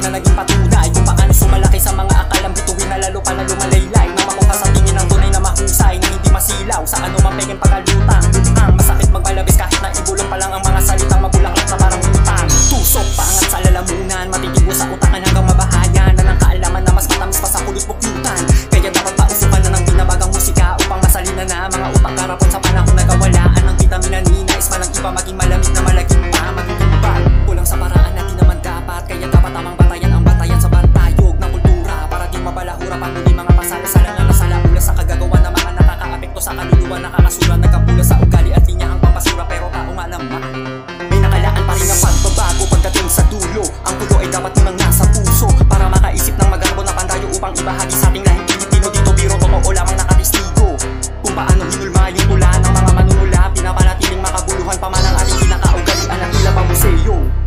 na naging patunay kung paano sumalaki sa mga akalang bituin na lalo pa na lumalaylay nang makuha sa tingin ng tunay na mahusay na hindi masilaw sa anumang pegeng pagkalutang. Ang masakit magpalabis kahit na ibulong pa lang ang mga salitang mabulaklak na parang utang. Tusok paangat sa lalamunan, matitigo sa utangan hanggang mabahayan na ng kaalaman na mas matamis pa sa kulot-pukyutan. Kaya dapat pausukan na ng binabagang musika upang masalina na mga utak karapon sa panahon na kawalaan ng vitamina ni nais man ang iba maging malamig na malaging pa magiging bal. Kulang sa paraan na di naman dapat, kaya dapat tamang batayan ang batayan sa bantayog ng kultura para di mabalahura pang muli mga pasala-sala na nasalaula sa kagagawa ng mga nakakaapekto sa kaluluwa, nakakasura, nagkapula sa ugali at linya ang pampasura. Pero tao nga naman, may nakalaan pa rin ang pagbabago pagdating sa dulo. Ang pulo ay dapat munang nasa puso para makaisip ng magarbo na pandayo upang ibahagi sa ating lahing Pilipino. Dito biro totoo lamang nakatistigo kung paano hinulma yung tula ng mga manunula, pinapanatiling makabuluhan pa man ang ating pinakaugalian ng tila pa museo.